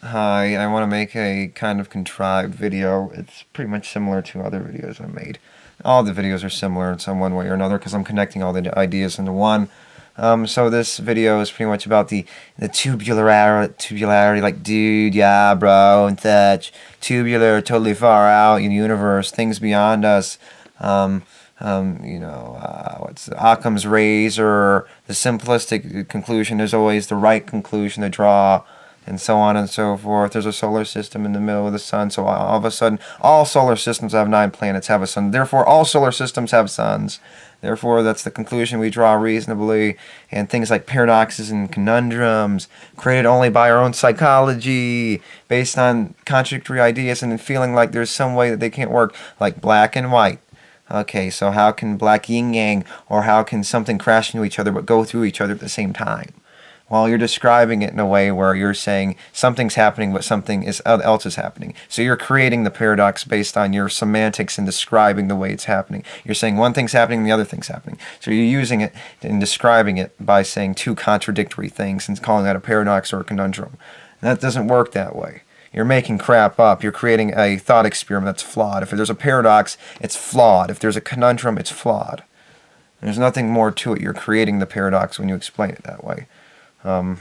Hi, I want to make a kind of contrived video. It's pretty much similar to other videos I made. All the videos are similar in some one way or another because I'm connecting all the ideas into one. So this video is pretty much about the tubularity, like dude, yeah, bro, and such. Tubular, totally far out in the universe, things beyond us. What's Occam's razor? The simplistic conclusion is always the right conclusion to draw, and so on and so forth. There's a solar system in the middle of the sun, so all of a sudden, all solar systems have 9 planets, have a sun. Therefore, all solar systems have suns. Therefore, that's the conclusion we draw reasonably. And things like paradoxes and conundrums, created only by our own psychology, based on contradictory ideas and feeling like there's some way that they can't work, like black and white. Okay, so how can black yin yang, or how can something crash into each other but go through each other at the same time? Well, you're describing it in a way where you're saying something's happening but something else is happening. So you're creating the paradox based on your semantics and describing the way it's happening. You're saying one thing's happening and the other thing's happening. So you're using it and describing it by saying two contradictory things and calling that a paradox or a conundrum. And that doesn't work that way. You're making crap up. You're creating a thought experiment that's flawed. If there's a paradox, it's flawed. If there's a conundrum, it's flawed. There's nothing more to it. You're creating the paradox when you explain it that way. And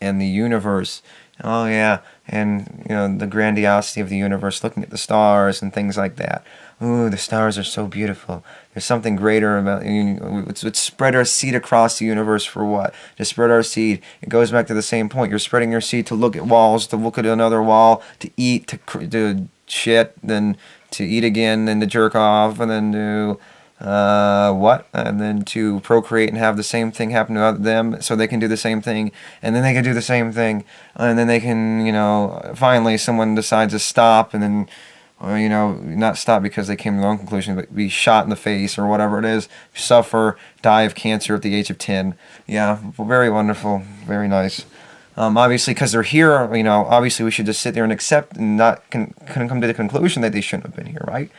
the universe, oh yeah, and the grandiosity of the universe, looking at the stars and things like that. Ooh, the stars are so beautiful. There's something greater about it's spread our seed across the universe for what? To spread our seed. It goes back to the same point. You're spreading your seed to look at walls, to look at another wall, to eat, to shit, then to eat again, then to jerk off, and then to and then to procreate and have the same thing happen to them so they can do the same thing, and then they can do the same thing, and then they can, finally someone decides to stop, and then, not stop because they came to the wrong conclusion, but be shot in the face or whatever it is, suffer, die of cancer at the age of 10. Yeah, very wonderful, very nice. Obviously, because they're here, obviously we should just sit there and accept and not come to the conclusion that they shouldn't have been here, right?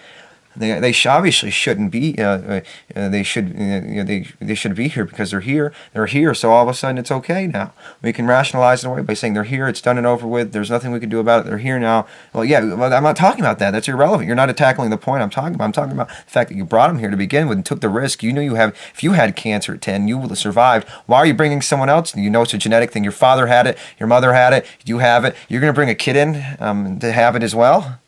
They obviously shouldn't be. They should they should be here because they're here. They're here, so all of a sudden it's okay now. We can rationalize it away by saying they're here. It's done and over with. There's nothing we can do about it. They're here now. Well, yeah, well, I'm not talking about that. That's irrelevant. You're not tackling the point I'm talking about. I'm talking about the fact that you brought them here to begin with and took the risk. You knew if you had cancer at 10, you would have survived. Why are you bringing someone else? You know it's a genetic thing. Your father had it. Your mother had it. You have it. You're going to bring a kid in to have it as well?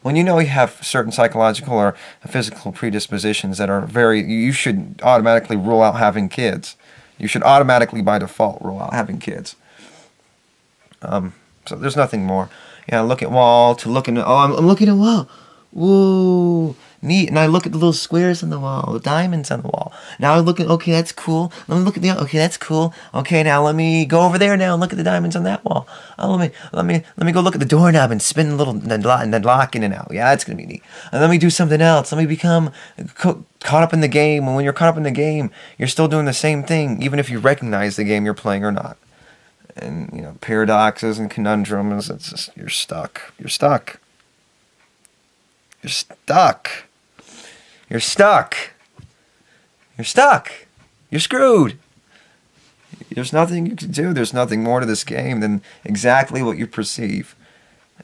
When you know you have certain psychological or physical predispositions that are you should automatically rule out having kids. You should automatically, by default, rule out having kids. So there's nothing more. Yeah, look at wall to looking at. Oh, I'm looking at wall. Whoa, neat. And I look at the little squares on the wall, the diamonds on the wall. Now I look at, okay, that's cool. Let me look at okay, that's cool. Okay, now let me go over there now and look at the diamonds on that wall. Oh, let me go look at the doorknob and spin a little and then lock in and out. Yeah, that's gonna be neat. And let me do something else. Let me become caught up in the game. And when you're caught up in the game, you're still doing the same thing, even if you recognize the game you're playing or not. And paradoxes and conundrums. It's just you're stuck. You're stuck. You're stuck. You're stuck. You're stuck. You're screwed. There's nothing you can do. There's nothing more to this game than exactly what you perceive.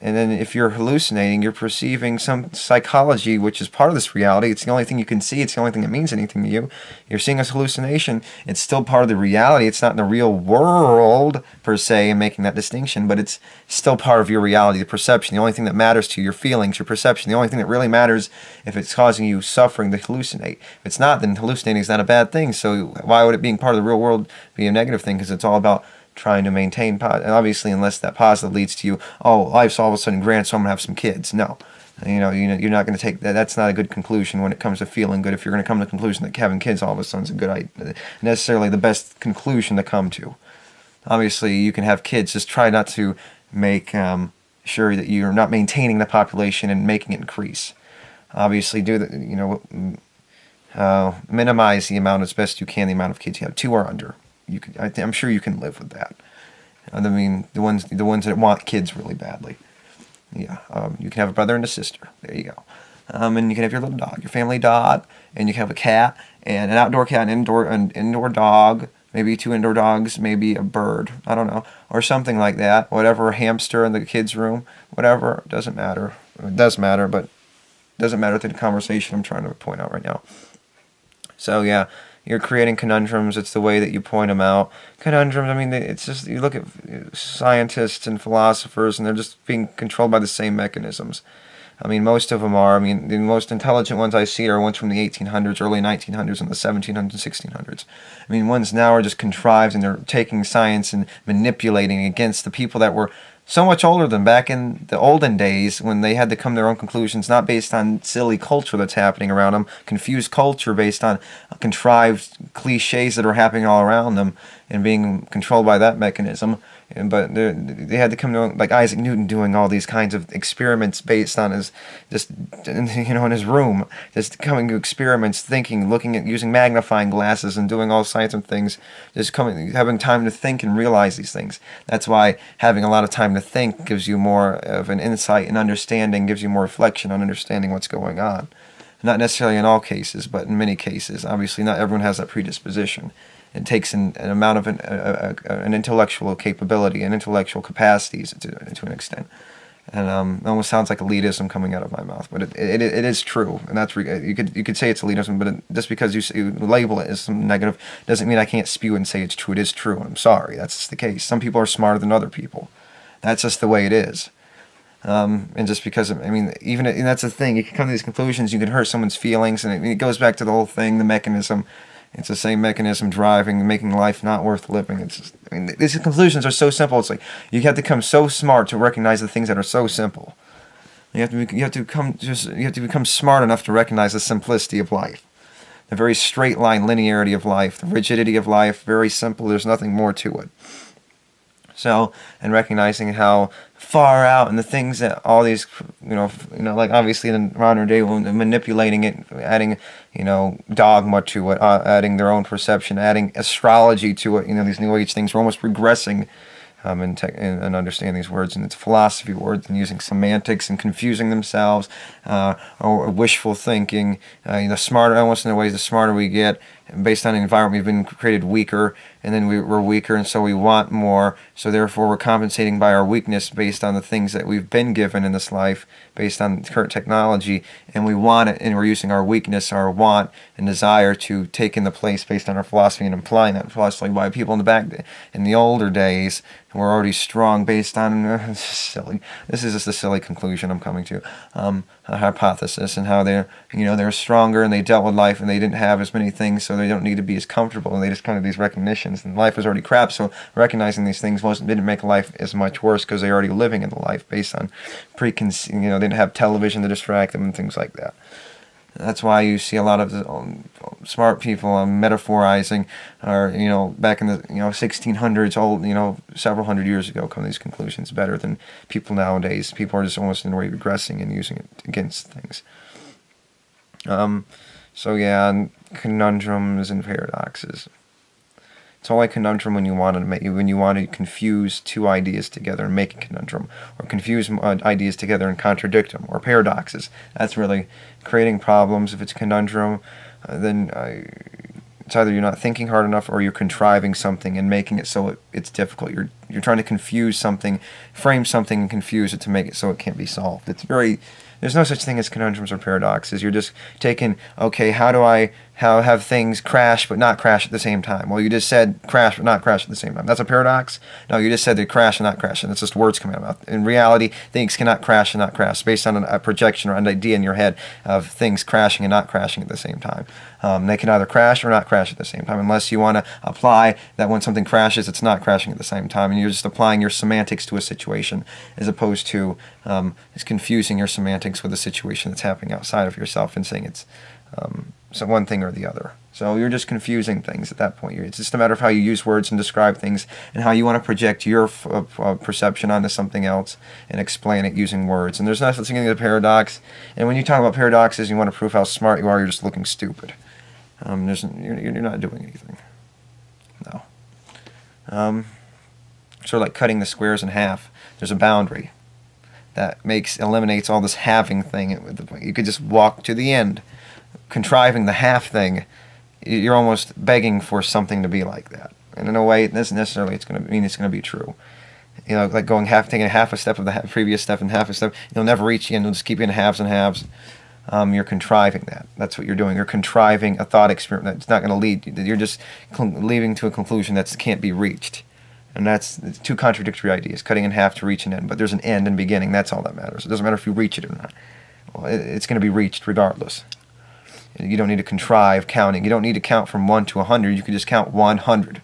And then if you're hallucinating, you're perceiving some psychology, which is part of this reality. It's the only thing you can see. It's the only thing that means anything to you. You're seeing a hallucination. It's still part of the reality. It's not in the real world, per se, in making that distinction, but it's still part of your reality, the perception. The only thing that matters to you, your feelings, your perception. The only thing that really matters if it's causing you suffering to hallucinate. If it's not, then hallucinating is not a bad thing. So why would it being part of the real world be a negative thing? Because it's all about trying to maintain and obviously unless that positive leads to you, oh, life's all of a sudden grand, so I'm gonna have some kids. No, you're not going to take that. That's not a good conclusion when it comes to feeling good. If you're going to come to the conclusion that having kids all of a sudden is a good idea, necessarily the best conclusion to come to. Obviously, you can have kids. Just try not to make sure that you're not maintaining the population and making it increase. Obviously, minimize the amount as best you can. The amount of kids you have, 2 or under. I'm sure you can live with that. I mean, the ones that want kids really badly. Yeah, you can have a brother and a sister. There you go. And you can have your little dog, your family dog, and you can have a cat, and an outdoor cat, an indoor dog, maybe 2 indoor dogs, maybe a bird, I don't know, or something like that. Whatever, a hamster in the kids' room, whatever, doesn't matter. It does matter, but it doesn't matter to the conversation I'm trying to point out right now. So yeah, you're creating conundrums. It's the way that you point them out. Conundrums, I mean, it's just, you look at scientists and philosophers, and they're just being controlled by the same mechanisms. I mean, most of them are. I mean, the most intelligent ones I see are ones from the 1800s, early 1900s, and the 1700s, 1600s. I mean, ones now are just contrived, and they're taking science and manipulating against the people that were so much older than back in the olden days, when they had to come to their own conclusions, not based on silly culture that's happening around them, confused culture based on contrived cliches that are happening all around them, and being controlled by that mechanism. But they had to come to, like Isaac Newton, doing all these kinds of experiments based on his, just, in his room, just coming to experiments, thinking, looking at, using magnifying glasses and doing all science and things, just having time to think and realize these things. That's why having a lot of time to think gives you more of an insight and understanding, gives you more reflection on understanding what's going on. Not necessarily in all cases, but in many cases. Obviously, not everyone has that predisposition. It takes an amount of an intellectual capability and intellectual capacities to an extent. And it almost sounds like elitism coming out of my mouth, but it is true, and that's you could say it's elitism, but just because you label it as some negative doesn't mean I can't spew and say it's true. It is true, and I'm sorry, that's just the case. Some people are smarter than other people. That's just the way it is. And just because, I mean, even, and that's the thing, you can come to these conclusions, you can hurt someone's feelings, and it goes back to the whole thing, the mechanism. It's the same mechanism driving, making life not worth living. It's just, I mean, these conclusions are so simple. It's like you have to become so smart to recognize the things that are so simple. You have to become smart enough to recognize the simplicity of life, the very straight line linearity of life, the rigidity of life. Very simple. There's nothing more to it. So, and recognizing how far out and the things that all these, like obviously in the modern day, manipulating it, adding, dogma to it, adding their own perception, adding astrology to it, these New Age things, we're almost regressing and understanding these words, and it's philosophy words, and using semantics and confusing themselves, or wishful thinking. Smarter, almost in a way, the smarter we get, based on the environment, we've been created weaker, and then we're weaker, and so we want more, so therefore we're compensating by our weakness based on the things that we've been given in this life, based on current technology, and we want it, and we're using our weakness, our want, and desire to take in the place based on our philosophy, and applying that philosophy by people in the older days who were already strong based on, silly, this is just a silly conclusion I'm coming to, a hypothesis, and how they're stronger, and they dealt with life, and they didn't have as many things, so they don't need to be as comfortable, and they just kind of these recognitions, and life was already crap, so recognizing these things didn't make life as much worse, because they're already living in the life based on they didn't have television to distract them and things like that. That's why you see a lot of the smart people metaphorizing, or back in the 1600s, old several hundred years ago, come to these conclusions better than people nowadays. People are just almost in a way regressing and using it against things. So yeah, and conundrums and paradoxes. It's only a conundrum when you want to confuse two ideas together and make a conundrum, or confuse ideas together and contradict them, or paradoxes. That's really creating problems. If it's a conundrum, then it's either you're not thinking hard enough, or you're contriving something and making it so it's difficult. You're trying to confuse something, frame something, and confuse it to make it so it can't be solved. There's no such thing as conundrums or paradoxes. You're just taking, okay, how do I have things crash but not crash at the same time? Well, you just said crash but not crash at the same time. That's a paradox? No, you just said they crash and not crash, and it's just words coming out. In reality, things cannot crash and not crash based on a projection or an idea in your head of things crashing and not crashing at the same time. They can either crash or not crash at the same time, unless you want to apply that when something crashes, it's not crashing at the same time, and you're just applying your semantics to a situation, as opposed to confusing your semantics with a situation that's happening outside of yourself and saying it's so one thing or the other. So you're just confusing things at that point. It's just a matter of how you use words and describe things, and how you want to project your perception onto something else and explain it using words. And there's no such thing as a paradox. And when you talk about paradoxes, you want to prove how smart you are, you're just looking stupid. You're not doing anything. No. Sort of like cutting the squares in half. There's a boundary that eliminates all this halving thing. You could just walk to the end. Contriving the half thing, you're almost begging for something to be like that. And in a way, it doesn't necessarily it's going to mean it's going to be true. You know, like taking a half a step of the previous step and half a step, you'll never reach the end. You'll just keep in halves and halves. You're contriving that. That's what you're doing. You're contriving a thought experiment that's not going to lead. You're just leading to a conclusion that can't be reached. And that's two contradictory ideas, cutting in half to reach an end. But there's an end and beginning. That's all that matters. It doesn't matter if you reach it or not. Well, it's going to be reached regardless. You don't need to contrive counting. You don't need to count from 1 to 100. You can just count 100.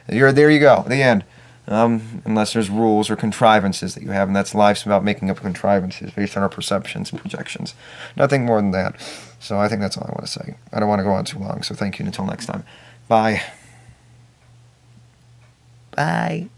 There you go, the end. Unless there's rules or contrivances that you have, and that's life's about making up contrivances based on our perceptions and projections. Nothing more than that. So I think that's all I want to say. I don't want to go on too long, so thank you, and until next time. Bye. Bye.